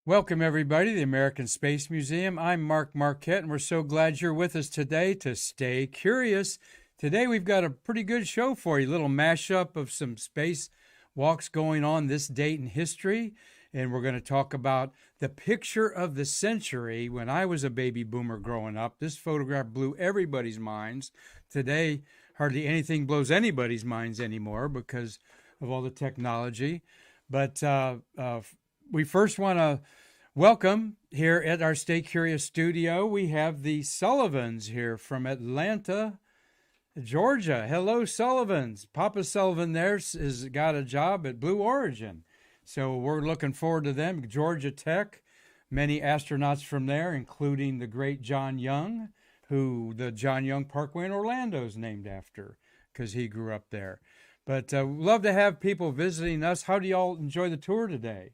Welcome, everybody, to the American Space Museum. I'm Marquette, and we're so glad you're with us today to stay curious. Today, we've got a pretty good show for you, a little mashup of some space walks going on this date in history. And we're going to talk about the picture of the century when I was a baby boomer growing up. This photograph blew everybody's minds. Today, hardly anything blows anybody's minds anymore because of all the technology. But we first want to welcome here at our Stay Curious studio. We have the Sullivans here from Atlanta, Georgia. Hello, Sullivans. Papa Sullivan there has got a job at Blue Origin. So we're looking forward to them. Georgia Tech, many astronauts from there, including the great John Young, who the John Young Parkway in Orlando is named after because he grew up there. But love to have people visiting us. How do y'all enjoy the tour today?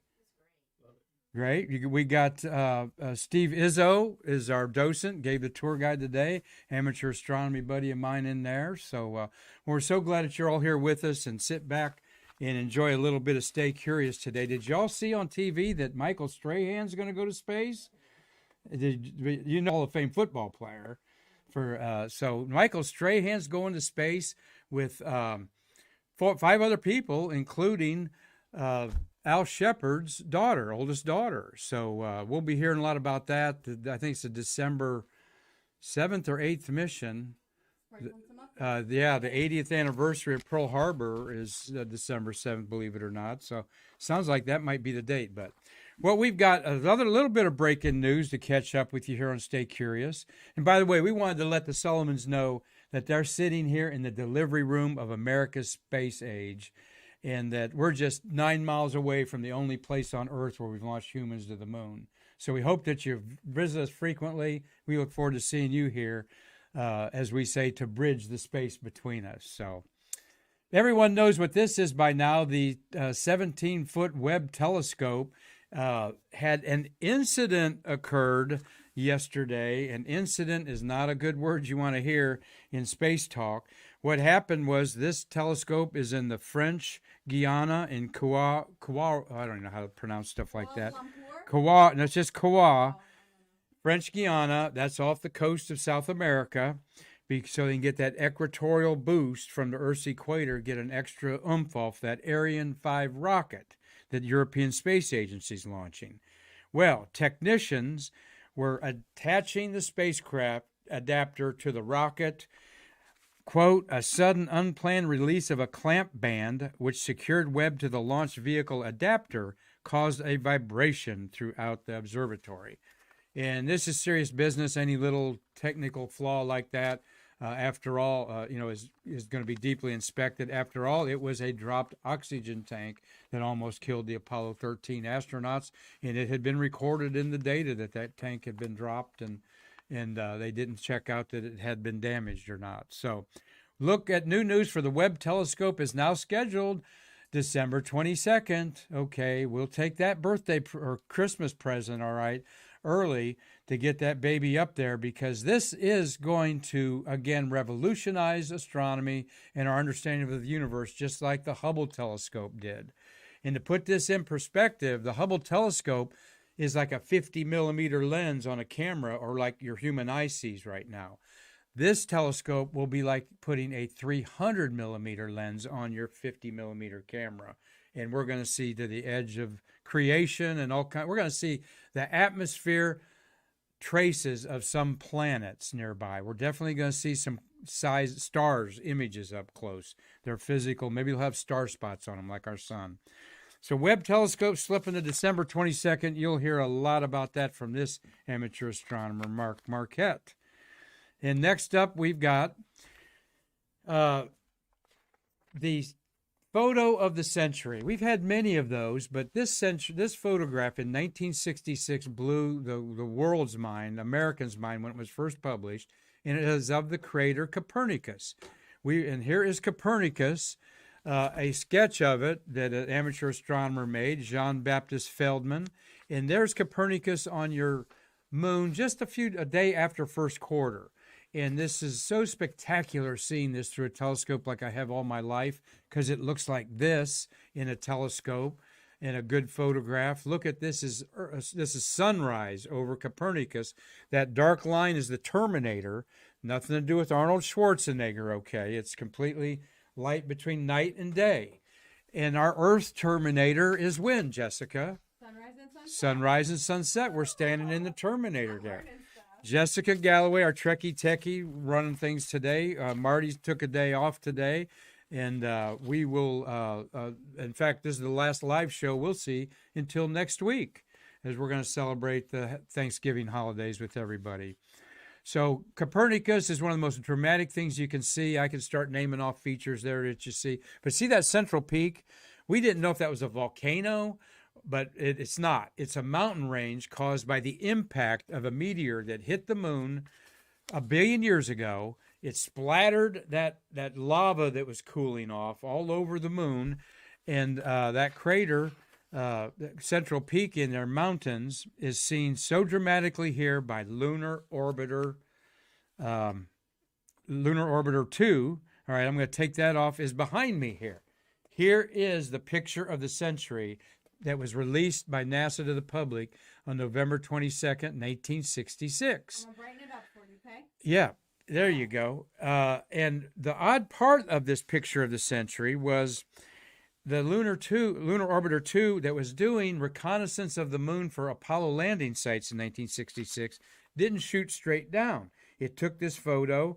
Great. We got Steve Izzo is our docent, gave the tour guide today, amateur astronomy buddy of mine in there. So we're so glad that you're all here with us and sit back and enjoy a little bit of Stay Curious today. Did y'all see on TV that Michael Strahan's going to go to space? You know, Hall of Fame football player. So Michael Strahan's going to space with 5 other people, including Al Shepard's daughter, oldest daughter. So we'll be hearing a lot about that. I think it's a December 7th or 8th mission. The 80th anniversary of Pearl Harbor is December 7th, believe it or not. So sounds like that might be the date. But well, we've got another little bit of breaking news to catch up with you here on Stay Curious. And by the way, we wanted to let the Sullivans know that they're sitting here in the delivery room of America's space age, and that we're just 9 miles away from the only place on Earth where we've launched humans to the moon. So we hope that you visit us frequently. We look forward to seeing you here, as we say, to bridge the space between us. So everyone knows what this is by now. The 17-foot Webb telescope had an incident occurred yesterday. An incident is not a good word you want to hear in space talk. What happened was this telescope is in the French Guiana in Kauai. I don't know how to pronounce stuff like that. Kauai, no, it's just Kauai. French Guiana, that's off the coast of South America, so they can get that equatorial boost from the Earth's equator, get an extra oomph off that Ariane 5 rocket that the European Space Agency is launching. Well, technicians were attaching the spacecraft adapter to the rocket. Quote, a sudden unplanned release of a clamp band which secured Webb to the launch vehicle adapter caused a vibration throughout the observatory. And this is serious business. Any little technical flaw like that, after all, is going to be deeply inspected. After all, it was a dropped oxygen tank that almost killed the Apollo 13 astronauts, and it had been recorded in the data that tank had been dropped, and they didn't check out that it had been damaged or not. So look at new news for the Webb telescope is now scheduled December 22nd. Okay, we'll take that birthday or Christmas present, all right, early to get that baby up there, because this is going to, again, revolutionize astronomy and our understanding of the universe, just like the Hubble telescope did. And to put this in perspective, the Hubble telescope is like a 50 millimeter lens on a camera, or like your human eye sees right now. This telescope will be like putting a 300 millimeter lens on your 50 millimeter camera. And we're going to see to the edge of creation and all kinds. We're going to see the atmosphere traces of some planets nearby. We're definitely going to see some stars images up close. They're physical. Maybe they'll have star spots on them like our sun. So Webb telescope slipping to December 22nd. You'll hear a lot about that from this amateur astronomer, Marquette. And next up, we've got the photo of the century. We've had many of those, but this photograph in 1966 blew the world's mind, Americans' mind, when it was first published, and it is of the crater Copernicus. And here is Copernicus. A sketch of it that an amateur astronomer made, Jean-Baptiste Feldman. And there's Copernicus on your moon just a day after first quarter. And this is so spectacular seeing this through a telescope like I have all my life, because it looks like this in a telescope. and a good photograph. Look at this is sunrise over Copernicus. That dark line is the Terminator. Nothing to do with Arnold Schwarzenegger, okay? It's completely light between night and day. And our Earth Terminator is when, Jessica? Sunrise and sunset. Sunrise and sunset. We're standing in the Terminator there. Jessica Galloway, our Trekkie Techie, running things today. Marty took a day off today. And we will, in fact, this is the last live show we'll see until next week, as we're going to celebrate the Thanksgiving holidays with everybody. So Copernicus is one of the most dramatic things you can see. I can start naming off features there that you see. But see that central peak? We didn't know if that was a volcano, but it's not. It's a mountain range caused by the impact of a meteor that hit the moon 1 billion years ago. It splattered that lava that was cooling off all over the moon. And that crater, the central peak in their mountains, is seen so dramatically here by Lunar Orbiter 2. All right, I'm going to take that off, is behind me here. Here is the picture of the century that was released by NASA to the public on November 22nd, 1966. I'm going to brighten it up for you, okay? Yeah, there you go. And the odd part of this picture of the century was the Lunar Orbiter 2 that was doing reconnaissance of the moon for Apollo landing sites in 1966 didn't shoot straight down. It took this photo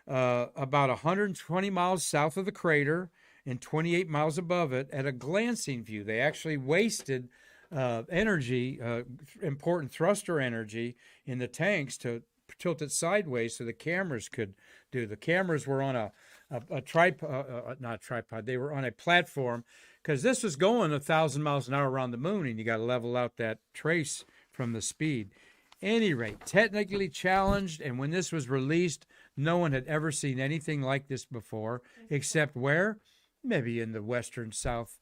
about 120 miles south of the crater and 28 miles above it at a glancing view. They actually wasted energy, important thruster energy in the tanks to tilt it sideways so the cameras could do. The cameras were on a tripod, not a tripod, they were on a platform, because this was going 1,000 miles an hour around the moon, and you got to level out that trace from the speed. Any rate, technically challenged, and when this was released, no one had ever seen anything like this before, except where? Maybe in the western South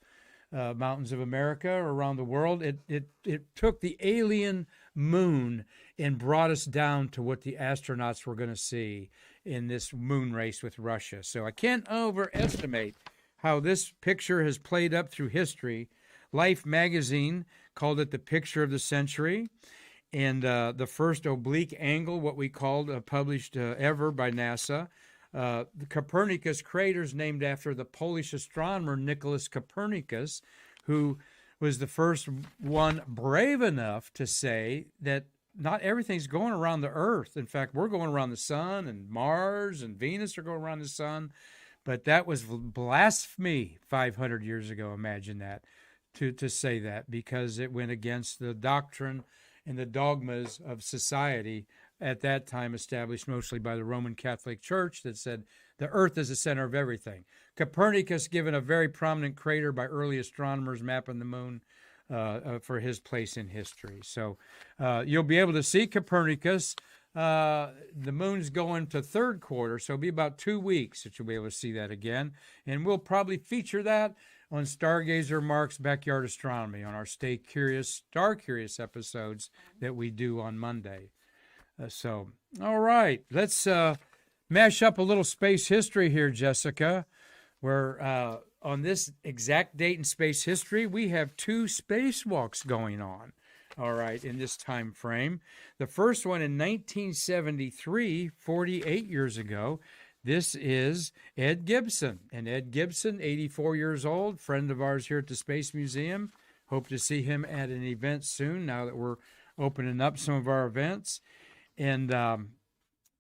mountains of America or around the world. It took the alien moon and brought us down to what the astronauts were going to see in this moon race with Russia. So I can't overestimate how this picture has played up through history. Life magazine called it the picture of the century, and the first oblique angle, what we called, published ever by NASA. The Copernicus Craters, named after the Polish astronomer Nicholas Copernicus, who was the first one brave enough to say that not everything's going around the Earth. In fact, we're going around the sun, and Mars and Venus are going around the sun. But that was blasphemy 500 years ago, imagine that, to say that, because it went against the doctrine and the dogmas of society at that time, established mostly by the Roman Catholic Church, that said the Earth is the center of everything. Copernicus given a very prominent crater by early astronomers mapping the moon for his place in history. So you'll be able to see Copernicus. The moon's going to third quarter, so it'll be about 2 weeks that you'll be able to see that again. And we'll probably feature that on Stargazer Mark's Backyard Astronomy on our Stay Curious, Star Curious episodes that we do on Monday. All right, let's mash up a little space history here, Jessica. Where on this exact date in space history, we have 2 spacewalks going on. All right, in this time frame. The first one in 1973, 48 years ago. This is Ed Gibson. And Ed Gibson, 84 years old, friend of ours here at the Space Museum. Hope to see him at an event soon now that we're opening up some of our events. And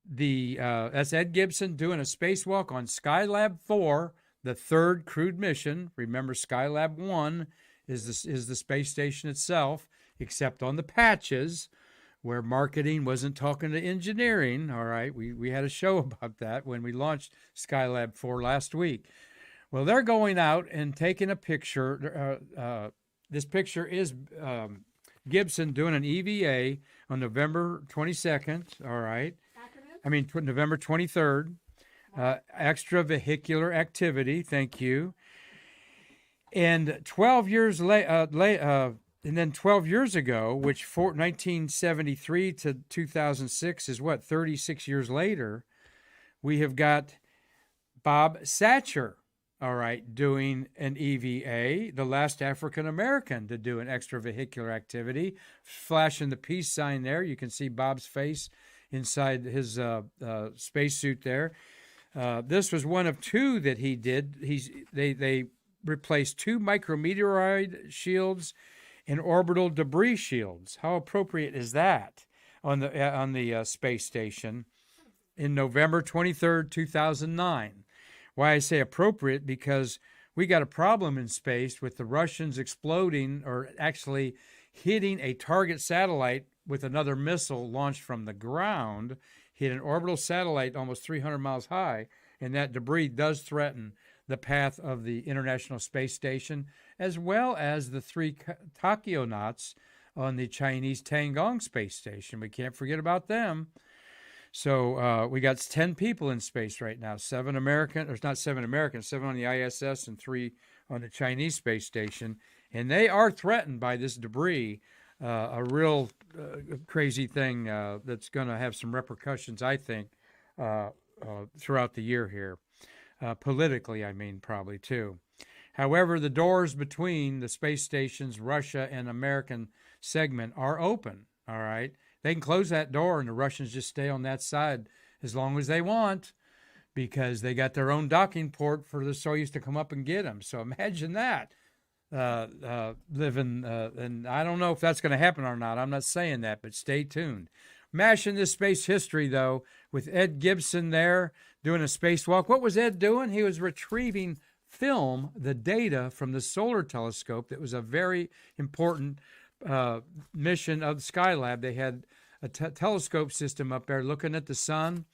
that's Ed Gibson doing a spacewalk on Skylab 4, the third crewed mission. Remember, Skylab 1 is the space station itself, except on the patches where marketing wasn't talking to engineering. All right, we had a show about that when we launched Skylab 4 last week. Well, they're going out and taking a picture. This picture is Gibson doing an EVA on November 22nd, all right? November 23rd. Extravehicular activity, thank you. And 12 years and then 12 years ago, which 1973 to 2006 is 36 years later, we have got Bob Satcher, all right, doing an EVA, the last African American to do an extravehicular activity. Flashing the peace sign there. You can see Bob's face inside his spacesuit there. This was one of two that he did. They replaced 2 micrometeoroid shields and orbital debris shields. How appropriate is that on the space station in November 23rd, 2009? Why I say appropriate, because we got a problem in space with the Russians exploding, or actually hitting a target satellite with another missile launched from the ground, hit an orbital satellite almost 300 miles high, and that debris does threaten the path of the International Space Station, as well as the 3 tachionauts on the Chinese Tiangong Space Station. We can't forget about them. So we got 10 people in space right now, 7 American, or not 7 Americans, 7 on the ISS and 3 on the Chinese space station. And they are threatened by this debris, a real crazy thing that's going to have some repercussions, I think, throughout the year here. Politically, I mean, probably too. However, the doors between the space stations, Russia and American segment, are open, all right? They can close that door and the Russians just stay on that side as long as they want, because they got their own docking port for the Soyuz to come up and get them. So imagine that, living, and I don't know if that's going to happen or not. I'm not saying that, but stay tuned. Mashing this space history, though, with Ed Gibson there doing a spacewalk. What was Ed doing? He was retrieving film, the data from the solar telescope. That was a very important mission of Skylab. They had a telescope system up there looking at the sun,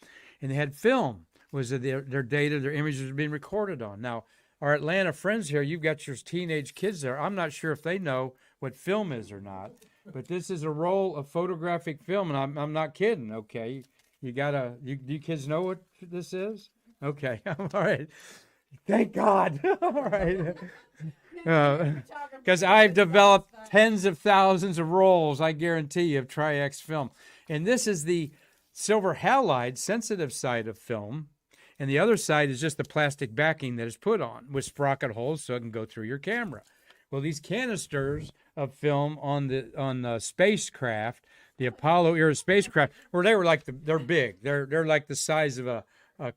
and they had film. Was their data, their images were being recorded on. Now, our Atlanta friends here, you've got your teenage kids there. I'm not sure if they know what film is or not, but this is a roll of photographic film, and I'm not kidding. Okay, you kids know what this is? Okay, all right. Thank God. All right. Because I've developed tens of thousands of rolls, I guarantee you, of Tri-X film. And this is the silver halide sensitive side of film. And the other side is just the plastic backing that is put on with sprocket holes so it can go through your camera. Well, these canisters of film on the spacecraft, the Apollo era spacecraft, where they were like they're big. They're like the size of a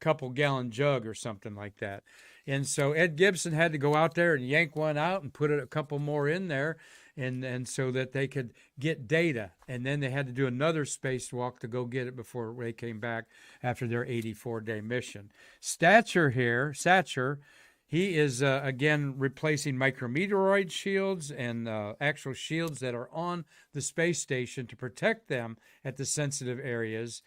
couple gallon jug or something like that. And so Ed Gibson had to go out there and yank one out and put a couple more in there, and so that they could get data. And then they had to do another spacewalk to go get it before they came back after their 84-day mission. Satcher, he is, again, replacing micrometeoroid shields and actual shields that are on the space station to protect them at the sensitive areas.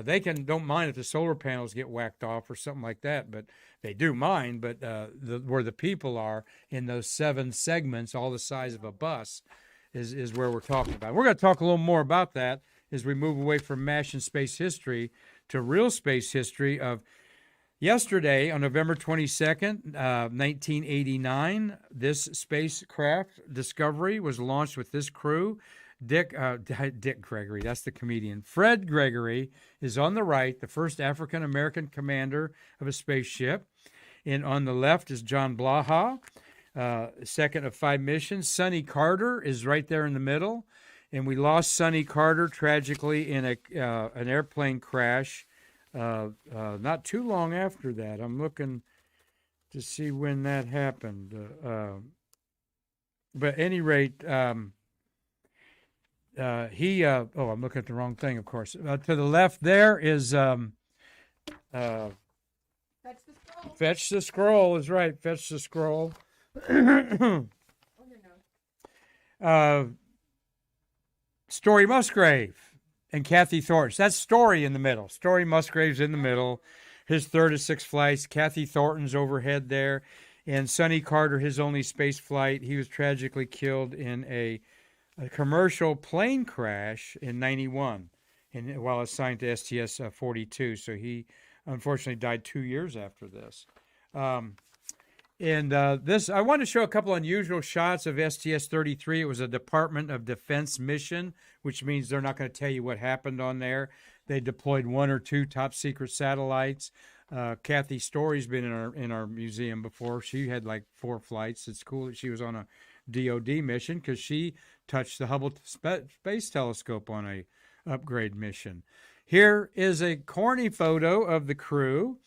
They don't mind if the solar panels get whacked off or something like that, but they do mind. But where the people are in those 7 segments, all the size of a bus, is where we're talking about. We're going to talk a little more about that as we move away from MASH and space history to real space history of yesterday on November 22nd, 1989. This spacecraft Discovery was launched with this crew. Dick Gregory, that's the comedian. Fred Gregory is on the right, the first African-American commander of a spaceship. And on the left is John Blaha, second of 5 missions. Sonny Carter is right there in the middle. And we lost Sonny Carter tragically in an airplane crash not too long after that. I'm looking to see when that happened. But at any rate... I'm looking at the wrong thing, of course. To the left there is Fetch the Scroll is right. Fetch the Scroll. Story Musgrave and Kathy Thornton. That's Story in the middle. Story Musgrave's in the middle. His third of 6 flights. Kathy Thornton's overhead there. And Sonny Carter, his only space flight. He was tragically killed in a commercial plane crash in 91 while assigned to STS-42. So he unfortunately died 2 years after this. This, I want to show a couple unusual shots of STS-33. It was a Department of Defense mission, which means they're not going to tell you what happened on there. They deployed 1 or 2 top secret satellites. Kathy Story's been in our museum before. She had like 4 flights. It's cool that she was on a DoD mission because she touched the Hubble Space Telescope on a upgrade mission. Here is a corny photo of the crew.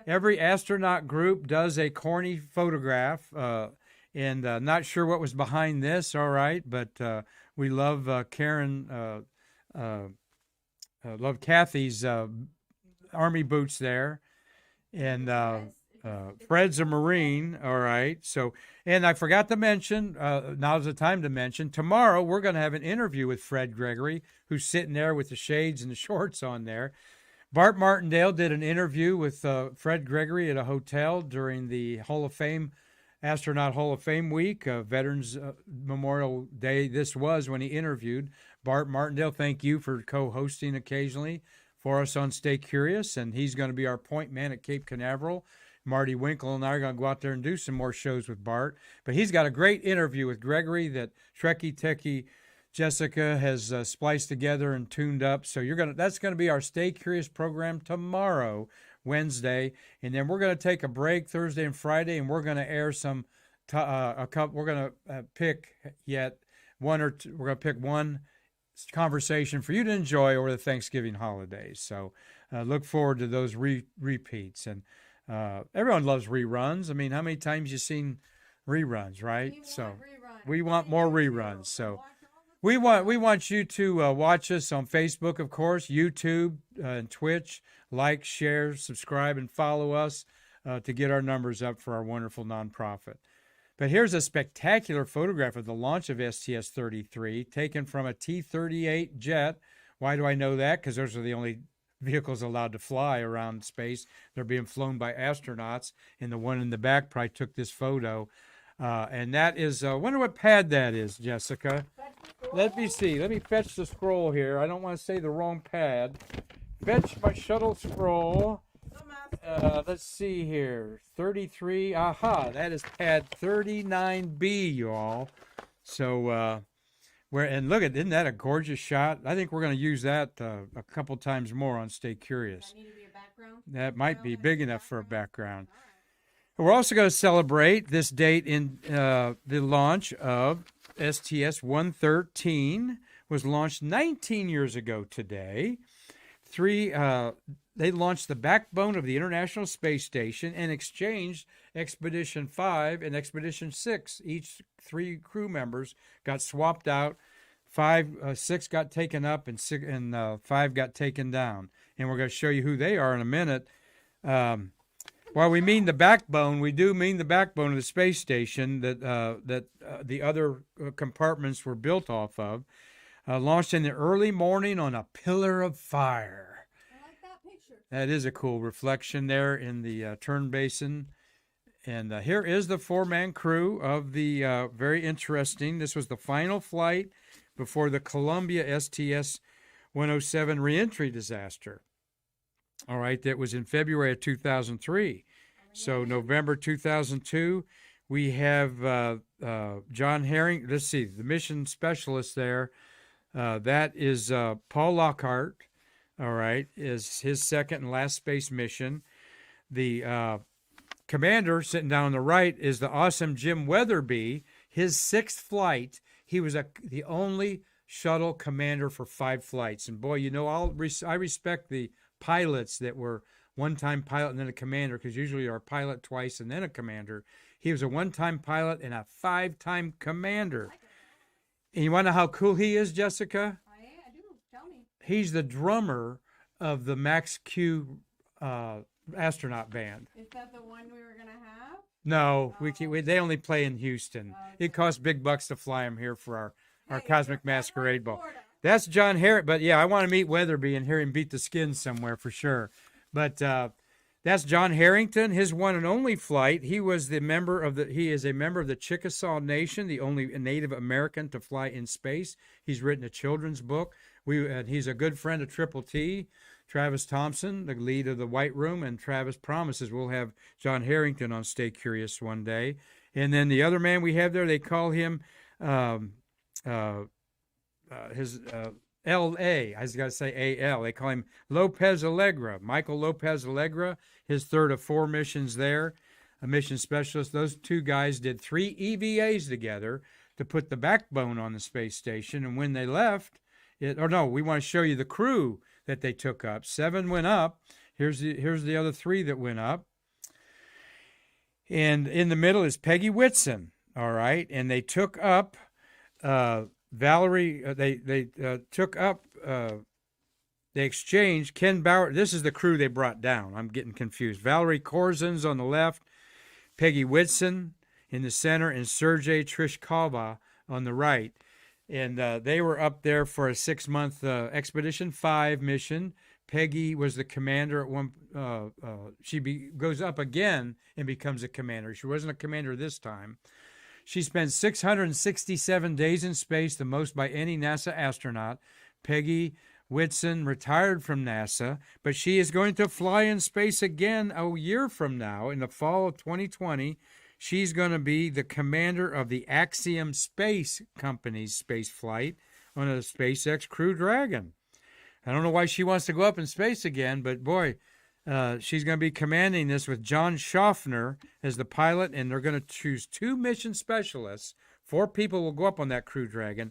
Every astronaut group does a corny photograph, and not sure what was behind this. All right, but we love Karen. Love Kathy's Army boots there. And Fred's a Marine. All right. So, and I forgot to mention, now's the time to mention, tomorrow we're going to have an interview with Fred Gregory, who's sitting there with the shades and the shorts on there. Bart Martindale did an interview with Fred Gregory at a hotel during the Hall of Fame, Astronaut Hall of Fame week, Veterans Memorial Day. This was when he interviewed Bart Martindale. Thank you for co-hosting occasionally for us on Stay Curious, and he's going to be our point man at Cape Canaveral. Marty Winkle and I are going to go out there and do some more shows with Bart. But he's got a great interview with Gregory that Trekkie Techie Jessica has spliced together and tuned up. So that's going to be our Stay Curious program tomorrow, Wednesday, and then we're going to take a break Thursday and Friday, and we're going to air some. We're going to pick yet one or two. We're going to pick one conversation for you to enjoy over the Thanksgiving holidays. So look forward to those repeats. And everyone loves reruns. I mean, how many times you seen reruns, right? We want more reruns. So we want you to watch us on Facebook, of course, YouTube, and Twitch. Like, share, subscribe, and follow us to get our numbers up for our wonderful nonprofit. But here's a spectacular photograph of the launch of STS-33 taken from a T-38 jet. Why do I know that? Because those are the only vehicles allowed to fly around space. They're being flown by astronauts, and the one in the back probably took this photo. And that is, I wonder what pad that is, Jessica. Let me see. Let me fetch the scroll here. I don't want to say the wrong pad. Fetch my shuttle scroll. Let's see here. 33. Aha, that is pad 39B, y'all. So, and look isn't that a gorgeous shot? I think we're going to use that a couple times more on Stay Curious. That need to be a background? That might be big enough for a background. We're also going to celebrate this date in the launch of STS-113 was launched 19 years ago today. They launched the backbone of the International Space Station and exchanged Expedition 5 and Expedition 6. Each 3 crew members got swapped out. 6 got taken up and 5 got taken down. And we're going to show you who they are in a minute. While we mean the backbone, we do mean the backbone of the space station that the other compartments were built off of. Launched in the early morning on a pillar of fire. I like that picture. That is a cool reflection there in the turn basin. And here is the 4-man crew of the very interesting. This was the final flight before the Columbia STS-107 reentry disaster. All right, that was in February of 2003. So November 2002, we have John Harrington. Let's see, the mission specialist there. That is Paul Lockhart. All right, is his second and last space mission. The commander sitting down on the right is the awesome Jim Weatherby. His 6th flight. He was the only shuttle commander for 5 flights. And boy, I respect the pilots that were one-time pilot and then a commander, because usually you're a pilot twice and then a commander. He was a one-time pilot and a 5-time commander. And you want to know how cool he is, Jessica? I do. Tell me. He's the drummer of the Max Q astronaut band. Is that the one we were going to have? No, they only play in Houston. It costs big bucks to fly them here for our Cosmic Masquerade Ball. That's John Harrington, but yeah, I want to meet Weatherby and hear him beat the skins somewhere for sure. But that's John Harrington, his one and only flight. He is a member of the Chickasaw Nation, the only Native American to fly in space. He's written a children's book. He's a good friend of Triple T, Travis Thompson, the lead of the White Room, and Travis promises we'll have John Harrington on Stay Curious one day. And then the other man we have there, they call him L.A. I was going to say A.L. They call him Lopez Allegra. Michael Lopez Allegra, his third of 4 missions there, a mission specialist. Those 2 guys did 3 EVAs together to put the backbone on the space station. And when they left, we want to show you the crew that they took up. 7 went up. Here's the other 3 that went up. And in the middle is Peggy Whitson, all right? And they took up Valerie, they exchanged Ken Bauer. This is the crew they brought down. I'm getting confused. Valerie Korzen's on the left, Peggy Whitson in the center, and Sergei Trishkova on the right. And they were up there for a 6-month Expedition 5 mission. Peggy was the commander at one. Goes up again and becomes a commander. She wasn't a commander this time. She spent 667 days in space, the most by any NASA astronaut. Peggy Whitson retired from NASA, but she is going to fly in space again a year from now, in the fall of 2020. She's going to be the commander of the Axiom Space Company's space flight on a SpaceX Crew Dragon. I don't know why she wants to go up in space again, but boy, she's going to be commanding this with John Schaffner as the pilot, and they're going to choose 2 mission specialists. 4 people will go up on that Crew Dragon.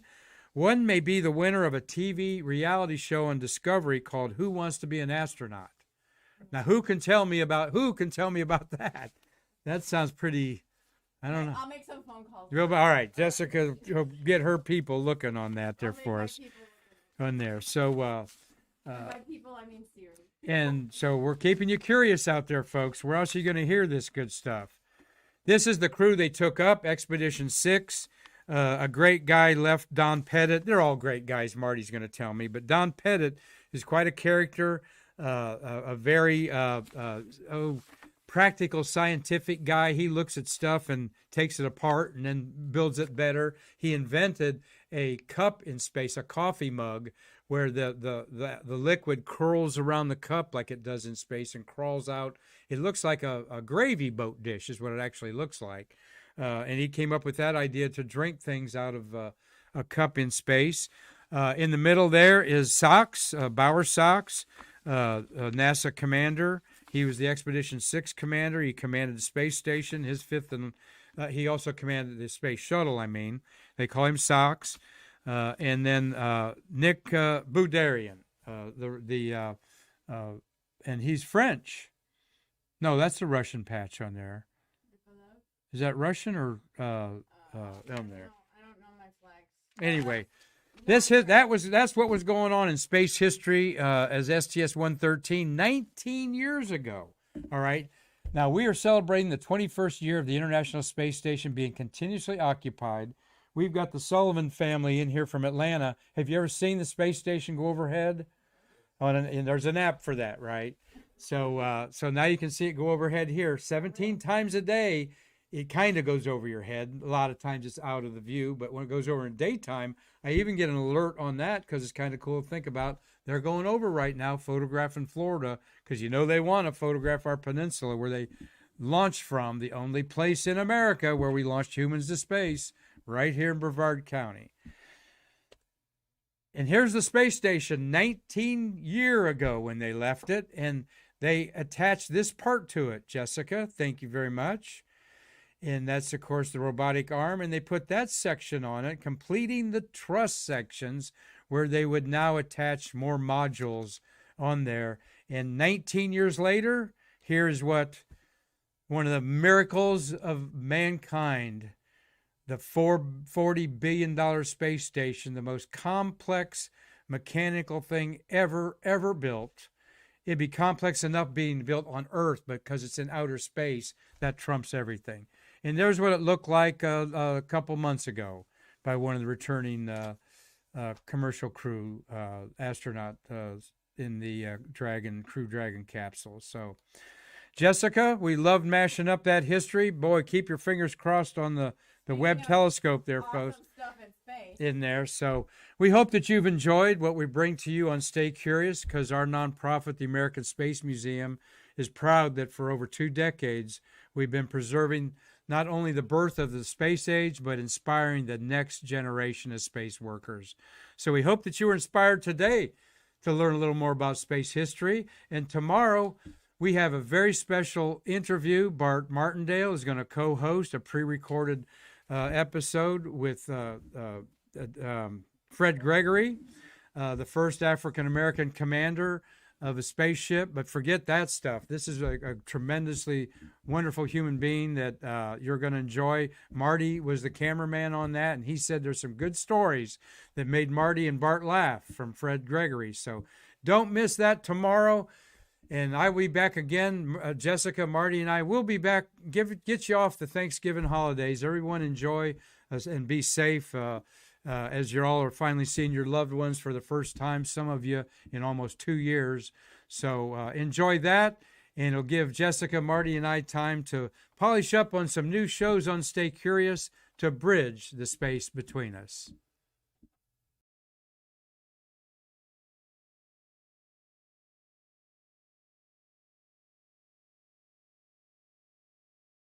One may be the winner of a TV reality show on Discovery called Who Wants to Be an Astronaut? Now, who can tell me about that? That sounds pretty, I don't know. I'll make some phone calls. All right, Jessica, get her people looking on that there for us on there. So, by people, I mean Siri. And so we're keeping you curious out there, folks. Where else are you going to hear this good stuff? This is the crew they took up, Expedition 6. A great guy left, Don Pettit. They're all great guys, Marty's going to tell me. But Don Pettit is quite a character, a very practical, scientific guy. He looks at stuff and takes it apart and then builds it better. He invented a cup in space, a coffee mug, where the liquid curls around the cup like it does in space and crawls out. It looks like a gravy boat dish is what it actually looks like. And he came up with that idea to drink things out of a cup in space. In the middle there is Sachs, Bauer Sachs, a NASA commander. He was the Expedition 6 commander. He commanded the space station, his 5th, and he also commanded the space shuttle, They call him Sachs. And then Nick Bouderian, and he's French. No, that's the Russian patch on there. Is that Russian or on there? I don't know my flags. Anyway, that's what was going on in space history as STS-113 19 years ago. All right. Now we are celebrating the 21st year of the International Space Station being continuously occupied. We've got the Sullivan family in here from Atlanta. Have you ever seen the space station go overhead? And there's an app for that, right? So now you can see it go overhead here 17 times a day. It kind of goes over your head. A lot of times it's out of the view, but when it goes over in daytime, I even get an alert on that because it's kind of cool to think about. They're going over right now, photographing Florida, because they want to photograph our peninsula where they launched from, the only place in America where we launched humans to space, right here in Brevard County. And here's the space station 19 years ago when they left it, and they attached this part to it. Jessica, thank you very much. And that's, of course, the robotic arm, and they put that section on it, completing the truss sections where they would now attach more modules on there. And 19 years later, here's what one of the miracles of mankind, the $40 billion space station, the most complex mechanical thing ever built. It'd be complex enough being built on Earth, but because it's in outer space, that trumps everything. And there's what it looked like a couple months ago by one of the returning commercial crew astronaut in the Crew Dragon capsule. So, Jessica, we loved mashing up that history. Boy, keep your fingers crossed on the Webb telescope there, folks. Stuff in space. In there. So we hope that you've enjoyed what we bring to you on Stay Curious, because our nonprofit, the American Space Museum, is proud that for over 2 decades we've been preserving not only the birth of the space age, but inspiring the next generation of space workers. So we hope that you were inspired today to learn a little more about space history. And tomorrow, we have a very special interview. Bart Martindale is going to co-host a pre-recorded episode with Fred Gregory, the first African-American commander of a spaceship. But forget that stuff. This is a tremendously wonderful human being that you're going to enjoy. Marty was the cameraman on that, and he said there's some good stories that made Marty and Bart laugh from Fred Gregory. So don't miss that tomorrow. And I will be back again. Jessica, Marty, and I will be back. Get you off the Thanksgiving holidays. Everyone enjoy and be safe as you all are finally seeing your loved ones for the first time, some of you in almost 2 years. So enjoy that, and it'll give Jessica, Marty, and I time to polish up on some new shows on Stay Curious to bridge the space between us.